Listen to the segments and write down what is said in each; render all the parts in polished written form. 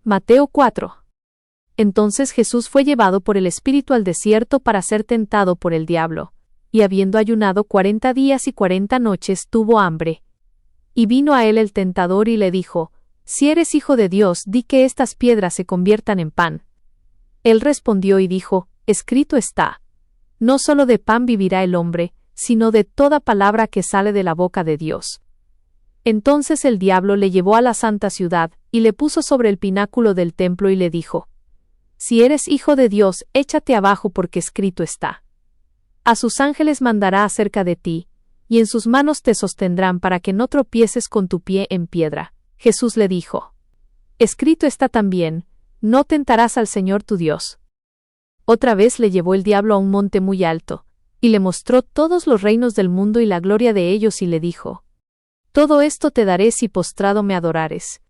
Mateo 4. Entonces Jesús fue llevado por el Espíritu al desierto para ser tentado por el diablo, y habiendo ayunado 40 días y 40 noches tuvo hambre. Y vino a él el tentador y le dijo: Si eres hijo de Dios, di que estas piedras se conviertan en pan. Él respondió y dijo: Escrito está: No solo de pan vivirá el hombre, sino de toda palabra que sale de la boca de Dios. Entonces el diablo le llevó a la santa ciudad, y le puso sobre el pináculo del templo y le dijo: Si eres hijo de Dios, échate abajo porque escrito está: A sus ángeles mandará acerca de ti, y en sus manos te sostendrán para que no tropieces con tu pie en piedra. Jesús le dijo: Escrito está también: No tentarás al Señor tu Dios. Otra vez le llevó el diablo a un monte muy alto, y le mostró todos los reinos del mundo y la gloria de ellos y le dijo: Todo esto te daré si postrado me adorares.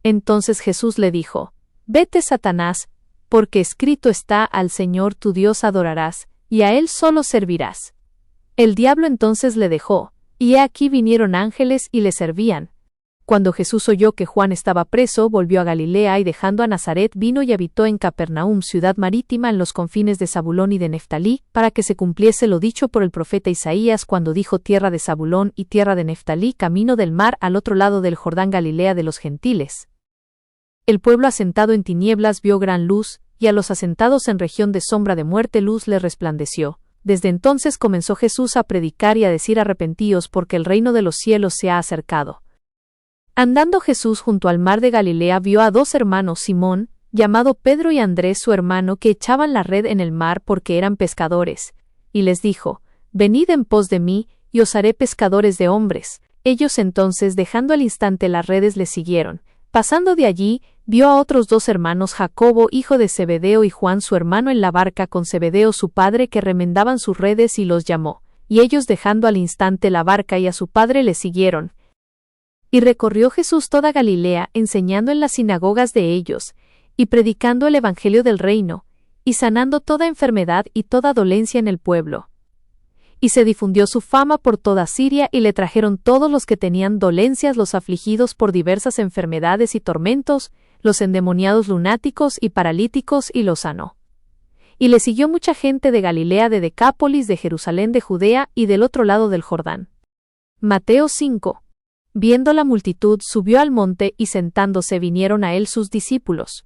Entonces Jesús le dijo: Vete, Satanás, porque escrito está: Al Señor tu Dios adorarás, y a Él solo servirás. El diablo entonces le dejó, y he aquí vinieron ángeles y le servían. Cuando Jesús oyó que Juan estaba preso, volvió a Galilea y dejando a Nazaret vino y habitó en Capernaum, ciudad marítima en los confines de Zabulón y de Neftalí, para que se cumpliese lo dicho por el profeta Isaías cuando dijo: Tierra de Zabulón y tierra de Neftalí, camino del mar al otro lado del Jordán, Galilea de los gentiles. El pueblo asentado en tinieblas vio gran luz, y a los asentados en región de sombra de muerte luz les resplandeció. Desde entonces comenzó Jesús a predicar y a decir: Arrepentíos, porque el reino de los cielos se ha acercado. Andando Jesús junto al mar de Galilea vio a dos hermanos, Simón, llamado Pedro, y Andrés su hermano, que echaban la red en el mar porque eran pescadores, y les dijo: Venid en pos de mí, y os haré pescadores de hombres. Ellos entonces, dejando al instante las redes, les siguieron. Pasando de allí, vio a otros dos hermanos, Jacobo, hijo de Zebedeo, y Juan su hermano, en la barca con Zebedeo su padre, que remendaban sus redes, y los llamó. Y ellos, dejando al instante la barca y a su padre, le siguieron. Y recorrió Jesús toda Galilea, enseñando en las sinagogas de ellos, y predicando el evangelio del reino, y sanando toda enfermedad y toda dolencia en el pueblo. Y se difundió su fama por toda Siria, y le trajeron todos los que tenían dolencias, los afligidos por diversas enfermedades y tormentos, los endemoniados, lunáticos y paralíticos, y los sanó. Y le siguió mucha gente de Galilea, de Decápolis, de Jerusalén, de Judea y del otro lado del Jordán. Mateo 5. Viendo la multitud, subió al monte, y sentándose vinieron a él sus discípulos.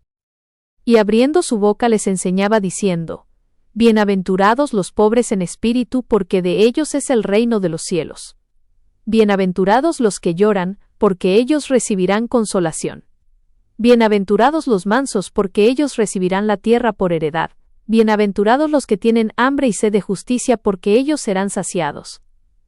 Y abriendo su boca les enseñaba diciendo: Bienaventurados los pobres en espíritu, porque de ellos es el reino de los cielos. Bienaventurados los que lloran, porque ellos recibirán consolación. Bienaventurados los mansos, porque ellos recibirán la tierra por heredad. Bienaventurados los que tienen hambre y sed de justicia, porque ellos serán saciados.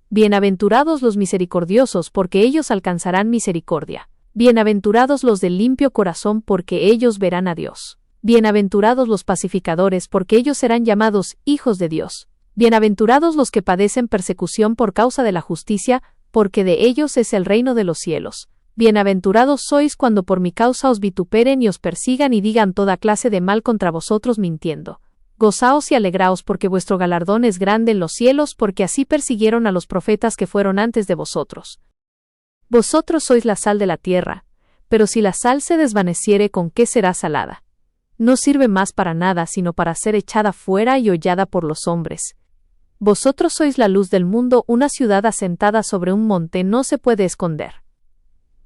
Bienaventurados los misericordiosos, porque ellos alcanzarán misericordia. Bienaventurados los de limpio corazón, porque ellos verán a Dios. Bienaventurados los pacificadores, porque ellos serán llamados hijos de Dios. Bienaventurados los que padecen persecución por causa de la justicia, porque de ellos es el reino de los cielos. Bienaventurados sois cuando por mi causa os vituperen y os persigan y digan toda clase de mal contra vosotros mintiendo. Gozaos y alegraos, porque vuestro galardón es grande en los cielos, porque así persiguieron a los profetas que fueron antes de vosotros. Vosotros sois la sal de la tierra, pero si la sal se desvaneciere, ¿con qué será salada? No sirve más para nada, sino para ser echada fuera y hollada por los hombres. Vosotros sois la luz del mundo. Una ciudad asentada sobre un monte no se puede esconder.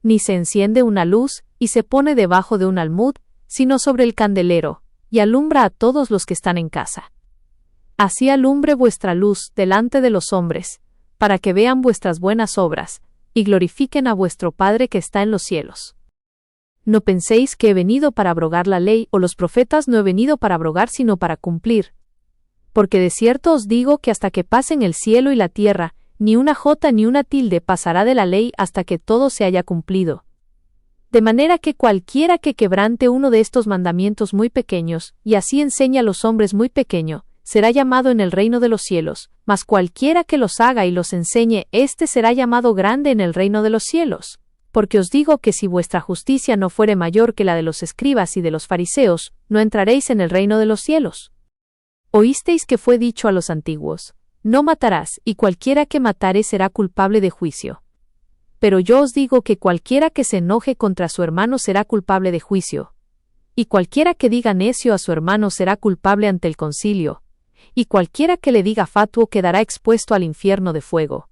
Ni se enciende una luz, y se pone debajo de un almud, sino sobre el candelero, y alumbra a todos los que están en casa. Así alumbre vuestra luz delante de los hombres, para que vean vuestras buenas obras, y glorifiquen a vuestro Padre que está en los cielos. No penséis que he venido para abrogar la ley o los profetas. No he venido para abrogar, sino para cumplir. Porque de cierto os digo que hasta que pasen el cielo y la tierra, ni una jota ni una tilde pasará de la ley hasta que todo se haya cumplido. De manera que cualquiera que quebrante uno de estos mandamientos muy pequeños, y así enseñe a los hombres muy pequeño, será llamado en el reino de los cielos, mas cualquiera que los haga y los enseñe, éste será llamado grande en el reino de los cielos. Porque os digo que si vuestra justicia no fuere mayor que la de los escribas y de los fariseos, no entraréis en el reino de los cielos. Oísteis que fue dicho a los antiguos: No matarás, y cualquiera que matare será culpable de juicio. Pero yo os digo que cualquiera que se enoje contra su hermano será culpable de juicio. Y cualquiera que diga necio a su hermano será culpable ante el concilio, y cualquiera que le diga fatuo quedará expuesto al infierno de fuego.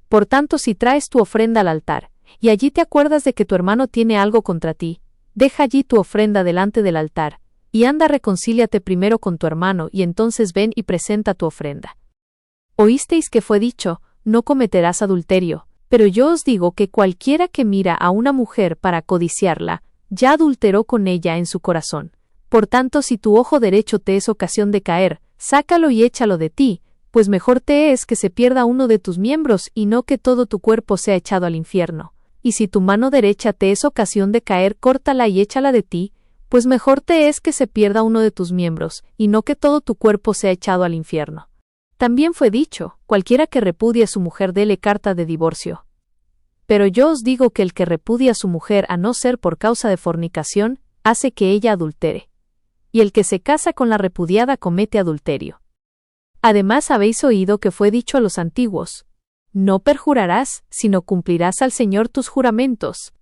Por tanto, si traes tu ofrenda al altar, y allí te acuerdas de que tu hermano tiene algo contra ti, deja allí tu ofrenda delante del altar, y anda reconcíliate primero con tu hermano, y entonces ven y presenta tu ofrenda. Oísteis que fue dicho, no cometerás adulterio, pero yo os digo que cualquiera que mira a una mujer para codiciarla, ya adulteró con ella en su corazón. Por tanto, si tu ojo derecho te es ocasión de caer, sácalo y échalo de ti, pues mejor te es que se pierda uno de tus miembros y no que todo tu cuerpo sea echado al infierno. Y si tu mano derecha te es ocasión de caer, córtala y échala de ti, pues mejor te es que se pierda uno de tus miembros y no que todo tu cuerpo sea echado al infierno. También fue dicho, cualquiera que repudie a su mujer dele carta de divorcio. Pero yo os digo que el que repudia a su mujer a no ser por causa de fornicación, hace que ella adultere. Y el que se casa con la repudiada comete adulterio. Además habéis oído que fue dicho a los antiguos, no perjurarás, sino cumplirás al Señor tus juramentos.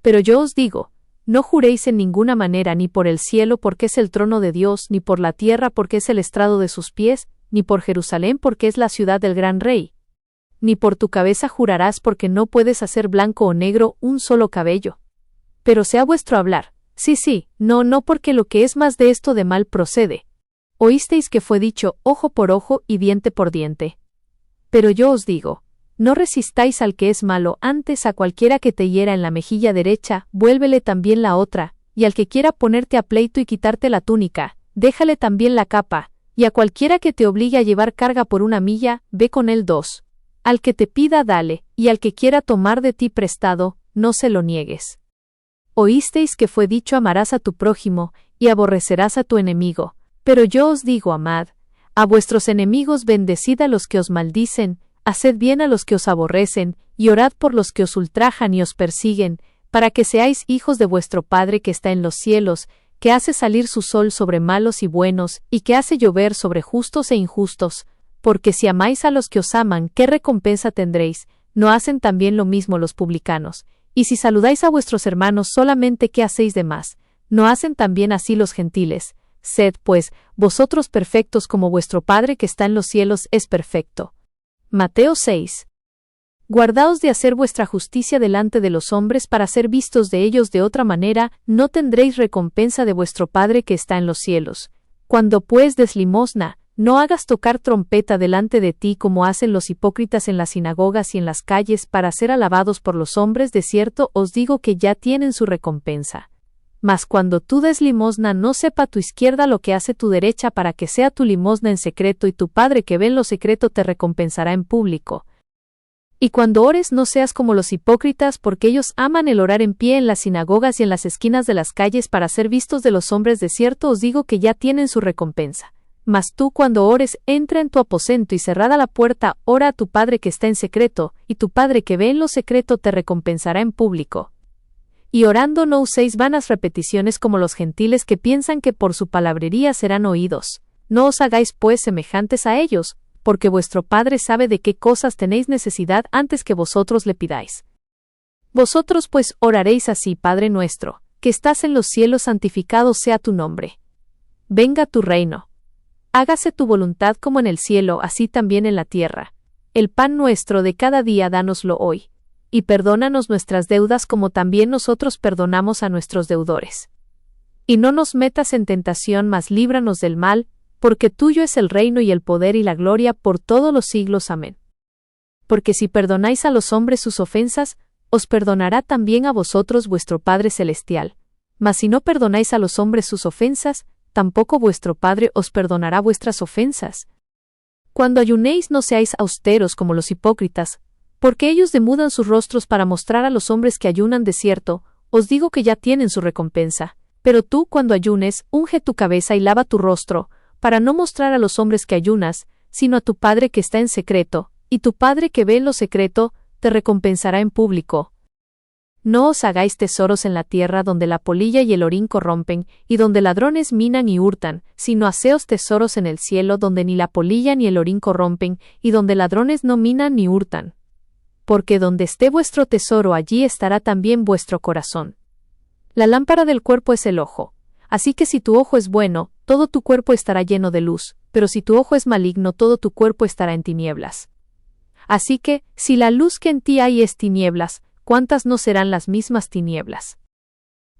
Pero yo os digo, no juréis en ninguna manera ni por el cielo porque es el trono de Dios, ni por la tierra porque es el estrado de sus pies, ni por Jerusalén porque es la ciudad del gran rey. Ni por tu cabeza jurarás porque no puedes hacer blanco o negro un solo cabello. Pero sea vuestro hablar, sí, no porque lo que es más de esto de mal procede. Oísteis que fue dicho, ojo por ojo y diente por diente. Pero yo os digo, no resistáis al que es malo, antes a cualquiera que te hiera en la mejilla derecha, vuélvele también la otra, y al que quiera ponerte a pleito y quitarte la túnica, déjale también la capa, y a cualquiera que te obligue a llevar carga por 1 milla, ve con él 2. Al que te pida dale, y al que quiera tomar de ti prestado, no se lo niegues. Oísteis que fue dicho amarás a tu prójimo, y aborrecerás a tu enemigo, pero yo os digo amad, a vuestros enemigos bendecid a los que os maldicen, haced bien a los que os aborrecen, y orad por los que os ultrajan y os persiguen, para que seáis hijos de vuestro Padre que está en los cielos, que hace salir su sol sobre malos y buenos, y que hace llover sobre justos e injustos. Porque si amáis a los que os aman, ¿qué recompensa tendréis? ¿No hacen también lo mismo los publicanos? Y si saludáis a vuestros hermanos solamente, ¿qué hacéis de más? ¿No hacen también así los gentiles? Sed, pues, vosotros perfectos como vuestro Padre que está en los cielos es perfecto. Mateo 6. Guardaos de hacer vuestra justicia delante de los hombres para ser vistos de ellos, de otra manera no tendréis recompensa de vuestro Padre que está en los cielos. Cuando pues des limosna, no hagas tocar trompeta delante de ti como hacen los hipócritas en las sinagogas y en las calles para ser alabados por los hombres, de cierto os digo que ya tienen su recompensa. Mas cuando tú des limosna, no sepa tu izquierda lo que hace tu derecha, para que sea tu limosna en secreto, y tu Padre que ve en lo secreto te recompensará en público. Y cuando ores, no seas como los hipócritas, porque ellos aman el orar en pie en las sinagogas y en las esquinas de las calles para ser vistos de los hombres, de cierto os digo que ya tienen su recompensa. Mas tú cuando ores, entra en tu aposento y cerrada la puerta, ora a tu Padre que está en secreto, y tu Padre que ve en lo secreto te recompensará en público. Y orando no uséis vanas repeticiones como los gentiles que piensan que por su palabrería serán oídos. No os hagáis pues semejantes a ellos, porque vuestro Padre sabe de qué cosas tenéis necesidad antes que vosotros le pidáis. Vosotros pues oraréis así: Padre nuestro, que estás en los cielos, santificado sea tu nombre. Venga tu reino. Hágase tu voluntad como en el cielo, así también en la tierra. El pan nuestro de cada día dánoslo hoy. Y perdónanos nuestras deudas como también nosotros perdonamos a nuestros deudores. Y no nos metas en tentación, mas líbranos del mal, porque tuyo es el reino y el poder y la gloria por todos los siglos. Amén. Porque si perdonáis a los hombres sus ofensas, os perdonará también a vosotros vuestro Padre celestial. Mas si no perdonáis a los hombres sus ofensas, tampoco vuestro Padre os perdonará vuestras ofensas. Cuando ayunéis, no seáis austeros como los hipócritas, porque ellos demudan sus rostros para mostrar a los hombres que ayunan, de cierto, os digo que ya tienen su recompensa. Pero tú, cuando ayunes, unge tu cabeza y lava tu rostro, para no mostrar a los hombres que ayunas, sino a tu Padre que está en secreto, y tu Padre que ve en lo secreto, te recompensará en público. No os hagáis tesoros en la tierra, donde la polilla y el orín corrompen, y donde ladrones minan y hurtan, sino haceos tesoros en el cielo, donde ni la polilla ni el orín corrompen, y donde ladrones no minan ni hurtan. Porque donde esté vuestro tesoro, allí estará también vuestro corazón. La lámpara del cuerpo es el ojo. Así que si tu ojo es bueno, todo tu cuerpo estará lleno de luz, pero si tu ojo es maligno, todo tu cuerpo estará en tinieblas. Así que, si la luz que en ti hay es tinieblas, ¿cuántas no serán las mismas tinieblas?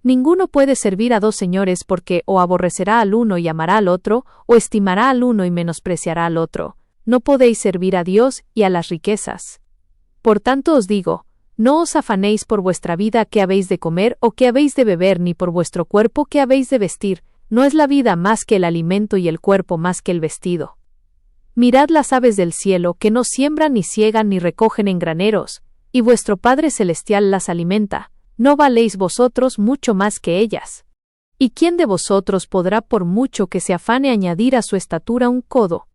Ninguno puede servir a dos señores porque o aborrecerá al uno y amará al otro, o estimará al uno y menospreciará al otro. No podéis servir a Dios y a las riquezas. Por tanto os digo, no os afanéis por vuestra vida qué habéis de comer o qué habéis de beber, ni por vuestro cuerpo qué habéis de vestir. ¿No es la vida más que el alimento y el cuerpo más que el vestido? Mirad las aves del cielo, que no siembran ni siegan ni recogen en graneros, y vuestro Padre Celestial las alimenta. ¿No valéis vosotros mucho más que ellas? ¿Y quién de vosotros podrá, por mucho que se afane, añadir a su estatura un codo?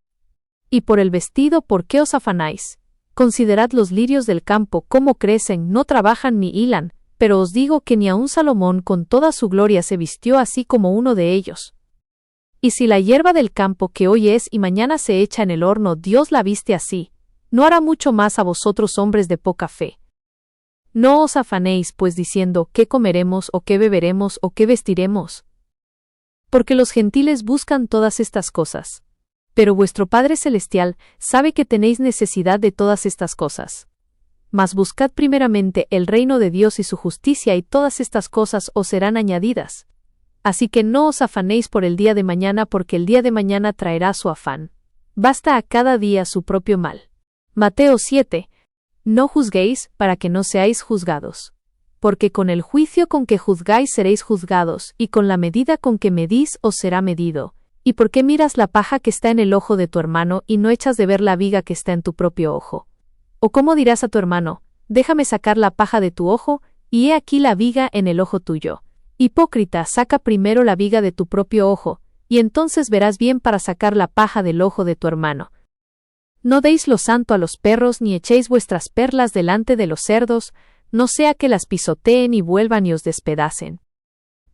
Y por el vestido, ¿por qué os afanáis? Considerad los lirios del campo, cómo crecen, no trabajan ni hilan, pero os digo que ni aun Salomón con toda su gloria se vistió así como uno de ellos. Y si la hierba del campo que hoy es y mañana se echa en el horno, Dios la viste así, ¿no hará mucho más a vosotros, hombres de poca fe? No os afanéis, pues, diciendo, ¿qué comeremos, o qué beberemos, o qué vestiremos? Porque los gentiles buscan todas estas cosas. Pero vuestro Padre Celestial sabe que tenéis necesidad de todas estas cosas. Mas buscad primeramente el reino de Dios y su justicia, y todas estas cosas os serán añadidas. Así que no os afanéis por el día de mañana, porque el día de mañana traerá su afán. Basta a cada día su propio mal. Mateo 7. No juzguéis, para que no seáis juzgados. Porque con el juicio con que juzgáis seréis juzgados, y con la medida con que medís os será medido. ¿Y por qué miras la paja que está en el ojo de tu hermano, y no echas de ver la viga que está en tu propio ojo? ¿O cómo dirás a tu hermano, déjame sacar la paja de tu ojo, y he aquí la viga en el ojo tuyo? Hipócrita, saca primero la viga de tu propio ojo, y entonces verás bien para sacar la paja del ojo de tu hermano. No deis lo santo a los perros, ni echéis vuestras perlas delante de los cerdos, no sea que las pisoteen y vuelvan y os despedacen.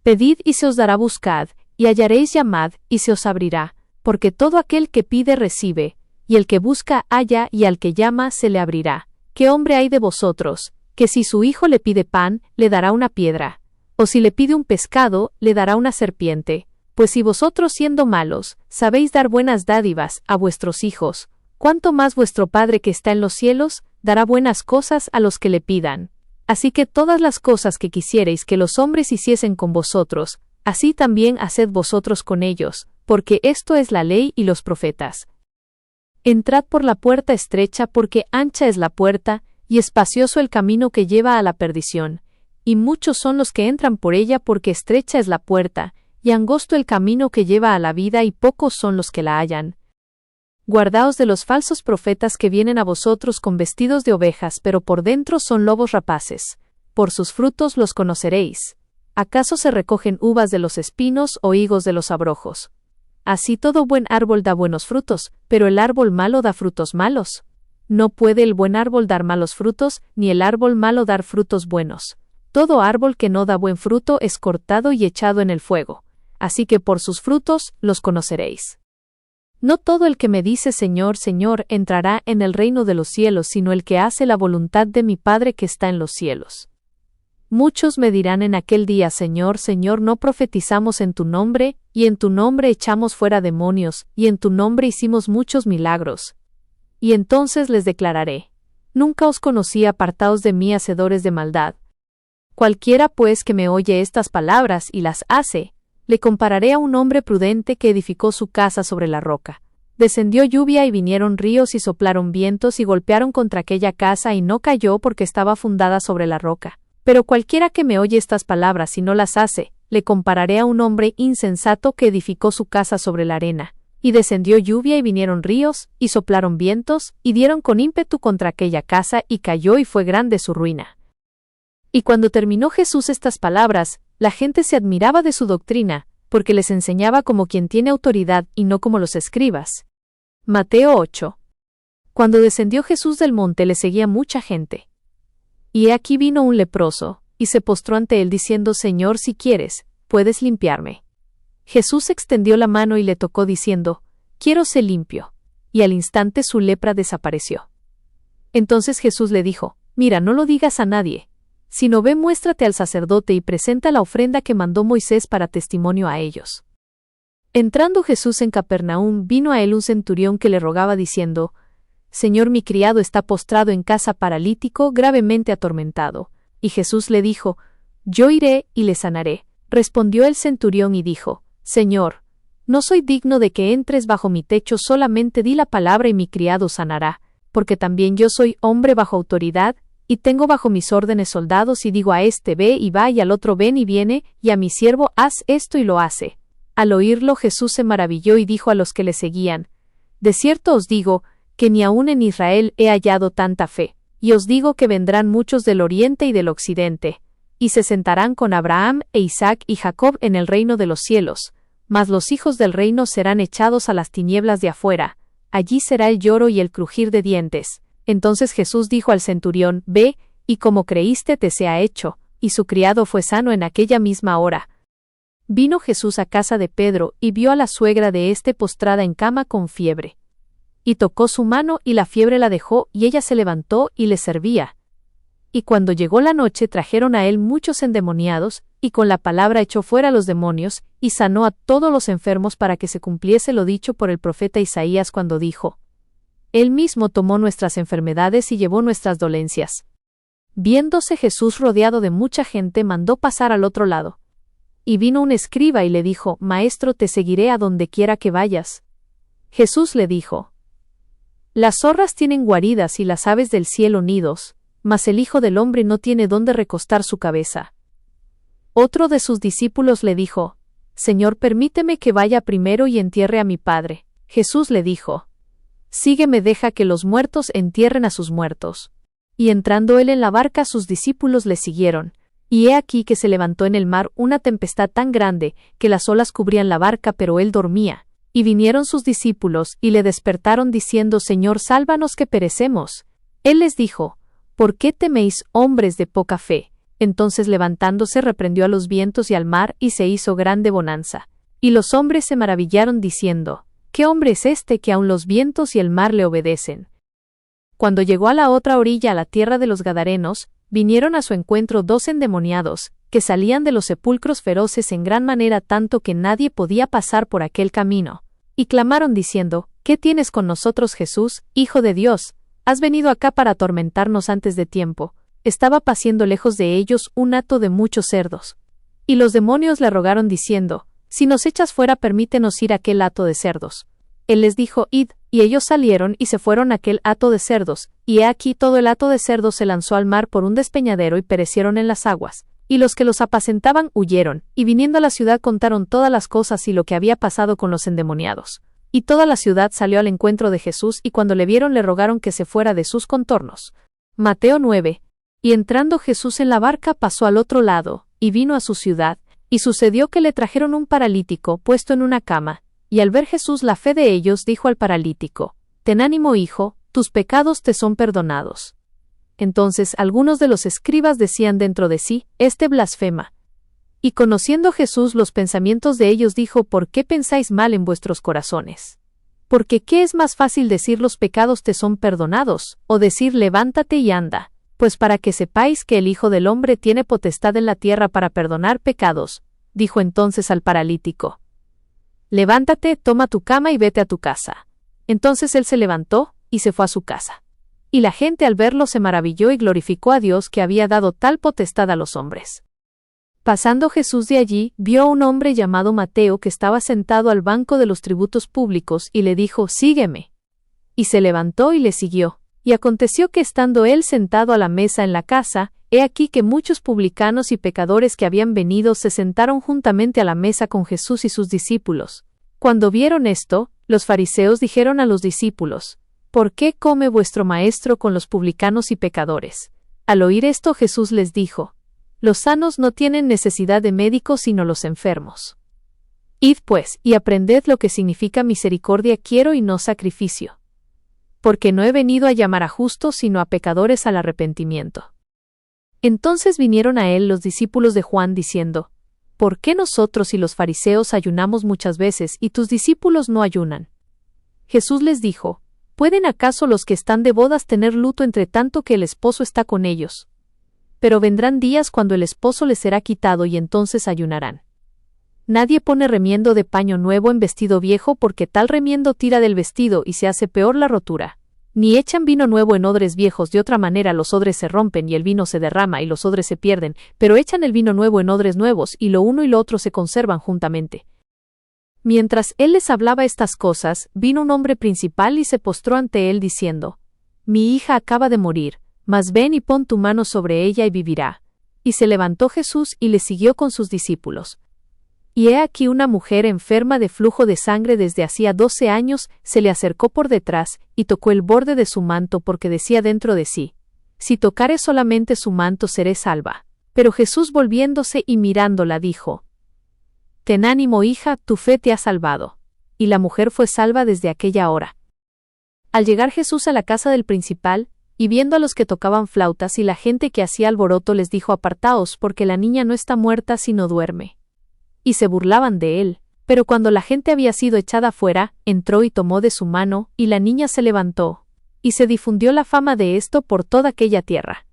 Pedid y se os dará, buscad, y hallaréis, llamad, y se os abrirá, porque todo aquel que pide recibe, y el que busca halla, y al que llama se le abrirá. ¿Qué hombre hay de vosotros, que si su hijo le pide pan, le dará una piedra? O si le pide un pescado, le dará una serpiente? Pues si vosotros, siendo malos, sabéis dar buenas dádivas a vuestros hijos, ¿cuánto más vuestro Padre que está en los cielos dará buenas cosas a los que le pidan? Así que todas las cosas que quisierais que los hombres hiciesen con vosotros, así también haced vosotros con ellos, porque esto es la ley y los profetas. Entrad por la puerta estrecha, porque ancha es la puerta, y espacioso el camino que lleva a la perdición, y muchos son los que entran por ella, porque estrecha es la puerta, y angosto el camino que lleva a la vida, y pocos son los que la hallan. Guardaos de los falsos profetas que vienen a vosotros con vestidos de ovejas, pero por dentro son lobos rapaces. Por sus frutos los conoceréis. ¿Acaso se recogen uvas de los espinos o higos de los abrojos? Así todo buen árbol da buenos frutos, pero el árbol malo da frutos malos. No puede el buen árbol dar malos frutos, ni el árbol malo dar frutos buenos. Todo árbol que no da buen fruto es cortado y echado en el fuego. Así que por sus frutos los conoceréis. No todo el que me dice Señor, Señor, entrará en el reino de los cielos, sino el que hace la voluntad de mi Padre que está en los cielos. Muchos me dirán en aquel día, Señor, Señor, ¿no profetizamos en tu nombre, y en tu nombre echamos fuera demonios, y en tu nombre hicimos muchos milagros? Y entonces les declararé: Nunca os conocí, apartaos de mí, hacedores de maldad. Cualquiera pues que me oye estas palabras y las hace, le compararé a un hombre prudente que edificó su casa sobre la roca. Descendió lluvia y vinieron ríos y soplaron vientos y golpearon contra aquella casa y no cayó porque estaba fundada sobre la roca. Pero cualquiera que me oye estas palabras y no las hace, le compararé a un hombre insensato que edificó su casa sobre la arena. Y descendió lluvia y vinieron ríos, y soplaron vientos, y dieron con ímpetu contra aquella casa, y cayó y fue grande su ruina. Y cuando terminó Jesús estas palabras, la gente se admiraba de su doctrina, porque les enseñaba como quien tiene autoridad y no como los escribas. Mateo 8. Cuando descendió Jesús del monte le seguía mucha gente. Y he aquí vino un leproso, y se postró ante él diciendo: Señor, si quieres, puedes limpiarme. Jesús extendió la mano y le tocó diciendo: Quiero ser limpio. Y al instante su lepra desapareció. Entonces Jesús le dijo: Mira, no lo digas a nadie, sino ve, muéstrate al sacerdote y presenta la ofrenda que mandó Moisés para testimonio a ellos. Entrando Jesús en Capernaum, vino a él un centurión que le rogaba diciendo: Señor, mi criado está postrado en casa paralítico, gravemente atormentado. Y Jesús le dijo: Yo iré y le sanaré. Respondió el centurión y dijo: Señor, no soy digno de que entres bajo mi techo, solamente di la palabra y mi criado sanará, porque también yo soy hombre bajo autoridad, y tengo bajo mis órdenes soldados, y digo a este ve y va, y al otro ven y viene, y a mi siervo haz esto y lo hace. Al oírlo Jesús se maravilló y dijo a los que le seguían: De cierto os digo, que ni aun en Israel he hallado tanta fe, y os digo que vendrán muchos del oriente y del occidente, y se sentarán con Abraham e Isaac y Jacob en el reino de los cielos, mas los hijos del reino serán echados a las tinieblas de afuera, allí será el lloro y el crujir de dientes. Entonces Jesús dijo al centurión: Ve, y como creíste te sea hecho, y su criado fue sano en aquella misma hora. Vino Jesús a casa de Pedro, y vio a la suegra de éste postrada en cama con fiebre. Y tocó su mano, y la fiebre la dejó, y ella se levantó y le servía. Y cuando llegó la noche trajeron a él muchos endemoniados, y con la palabra echó fuera los demonios, y sanó a todos los enfermos, para que se cumpliese lo dicho por el profeta Isaías cuando dijo: Él mismo tomó nuestras enfermedades y llevó nuestras dolencias. Viéndose Jesús rodeado de mucha gente, mandó pasar al otro lado. Y vino un escriba y le dijo: Maestro, te seguiré a donde quiera que vayas. Jesús le dijo: Las zorras tienen guaridas y las aves del cielo nidos, mas el Hijo del Hombre no tiene dónde recostar su cabeza. Otro de sus discípulos le dijo: Señor, permíteme que vaya primero y entierre a mi padre. Jesús le dijo: Sígueme, deja que los muertos entierren a sus muertos. Y entrando él en la barca, sus discípulos le siguieron. Y he aquí que se levantó en el mar una tempestad tan grande, que las olas cubrían la barca, pero él dormía. Y vinieron sus discípulos, y le despertaron diciendo: Señor, sálvanos que perecemos. Él les dijo: ¿Por qué teméis, hombres de poca fe? Entonces levantándose reprendió a los vientos y al mar, y se hizo grande bonanza. Y los hombres se maravillaron diciendo: ¿Qué hombre es este que aun los vientos y el mar le obedecen? Cuando llegó a la otra orilla, a la tierra de los Gadarenos, vinieron a su encuentro 2 endemoniados, que salían de los sepulcros feroces en gran manera, tanto que nadie podía pasar por aquel camino. Y clamaron diciendo: ¿Qué tienes con nosotros, Jesús, Hijo de Dios? ¿Has venido acá para atormentarnos antes de tiempo? Estaba paciendo lejos de ellos un hato de muchos cerdos. Y los demonios le rogaron diciendo: Si nos echas fuera, permítenos ir a aquel hato de cerdos. Él les dijo: Id, y ellos salieron y se fueron a aquel hato de cerdos, y he aquí todo el hato de cerdos se lanzó al mar por un despeñadero y perecieron en las aguas. Y los que los apacentaban huyeron, y viniendo a la ciudad contaron todas las cosas y lo que había pasado con los endemoniados. Y toda la ciudad salió al encuentro de Jesús, y cuando le vieron le rogaron que se fuera de sus contornos. Mateo 9. Y entrando Jesús en la barca pasó al otro lado, y vino a su ciudad, y sucedió que le trajeron un paralítico puesto en una cama, y al ver Jesús la fe de ellos, dijo al paralítico: Ten ánimo, hijo, tus pecados te son perdonados. Entonces algunos de los escribas decían dentro de sí: Este blasfema. Y conociendo Jesús los pensamientos de ellos, dijo: ¿Por qué pensáis mal en vuestros corazones? Porque ¿qué es más fácil decir los pecados te son perdonados, o decir levántate y anda? Pues para que sepáis que el Hijo del Hombre tiene potestad en la tierra para perdonar pecados. Dijo entonces al paralítico: Levántate, toma tu cama y vete a tu casa. Entonces él se levantó, y se fue a su casa. Y la gente al verlo se maravilló y glorificó a Dios, que había dado tal potestad a los hombres. Pasando Jesús de allí, vio a un hombre llamado Mateo que estaba sentado al banco de los tributos públicos, y le dijo: Sígueme. Y se levantó y le siguió. Y aconteció que estando él sentado a la mesa en la casa, he aquí que muchos publicanos y pecadores que habían venido se sentaron juntamente a la mesa con Jesús y sus discípulos. Cuando vieron esto, los fariseos dijeron a los discípulos: ¿Por qué come vuestro maestro con los publicanos y pecadores? Al oír esto, Jesús les dijo: Los sanos no tienen necesidad de médicos sino los enfermos. Id pues, y aprended lo que significa misericordia quiero y no sacrificio. Porque no he venido a llamar a justos sino a pecadores al arrepentimiento. Entonces vinieron a él los discípulos de Juan diciendo: ¿Por qué nosotros y los fariseos ayunamos muchas veces y tus discípulos no ayunan? Jesús les dijo: ¿Pueden acaso los que están de bodas tener luto entre tanto que el esposo está con ellos? pero vendrán días cuando el esposo les será quitado y entonces ayunarán. Nadie pone remiendo de paño nuevo en vestido viejo porque tal remiendo tira del vestido y se hace peor la rotura. Ni echan vino nuevo en odres viejos, de otra manera los odres se rompen y el vino se derrama y los odres se pierden, pero echan el vino nuevo en odres nuevos y lo uno y lo otro se conservan juntamente. Mientras él les hablaba estas cosas, vino un hombre principal y se postró ante él diciendo: Mi hija acaba de morir, mas ven y pon tu mano sobre ella y vivirá. Y se levantó Jesús y le siguió con sus discípulos. Y he aquí una mujer enferma de flujo de sangre desde hacía 12 años, se le acercó por detrás, y tocó el borde de su manto porque decía dentro de sí: Si tocare solamente su manto seré salva. Pero Jesús volviéndose y mirándola dijo: Ten ánimo, hija, tu fe te ha salvado. Y la mujer fue salva desde aquella hora. Al llegar Jesús a la casa del principal, y viendo a los que tocaban flautas y la gente que hacía alboroto, les dijo: Apartaos, porque la niña no está muerta sino duerme. Y se burlaban de él, pero cuando la gente había sido echada fuera, entró y tomó de su mano, y la niña se levantó, y se difundió la fama de esto por toda aquella tierra.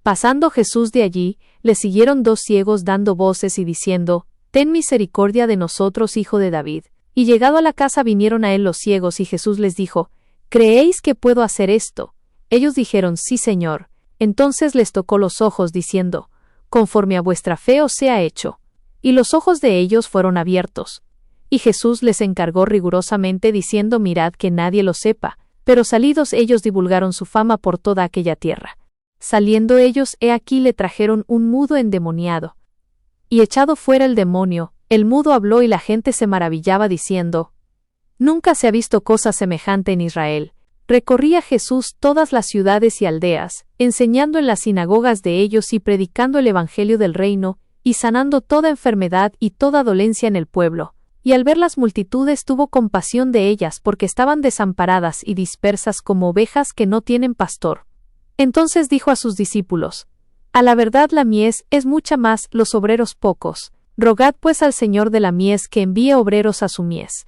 Pasando Jesús de allí, le siguieron 2 ciegos dando voces y diciendo: Ten misericordia de nosotros, hijo de David. Y llegado a la casa vinieron a él los ciegos, y Jesús les dijo: ¿Creéis que puedo hacer esto? Ellos dijeron: Sí, Señor. Entonces les tocó los ojos, diciendo: Conforme a vuestra fe os sea hecho. Y los ojos de ellos fueron abiertos. Y Jesús les encargó rigurosamente, diciendo: Mirad que nadie lo sepa. Pero salidos ellos divulgaron su fama por toda aquella tierra. Saliendo ellos, he aquí le trajeron un mudo endemoniado. Y echado fuera el demonio, el mudo habló y la gente se maravillaba diciendo: Nunca se ha visto cosa semejante en Israel. Recorría Jesús todas las ciudades y aldeas, enseñando en las sinagogas de ellos y predicando el evangelio del reino, y sanando toda enfermedad y toda dolencia en el pueblo. Y al ver las multitudes tuvo compasión de ellas porque estaban desamparadas y dispersas como ovejas que no tienen pastor. Entonces dijo a sus discípulos: A la verdad la mies es mucha más, los obreros pocos. Rogad pues al Señor de la mies que envíe obreros a su mies.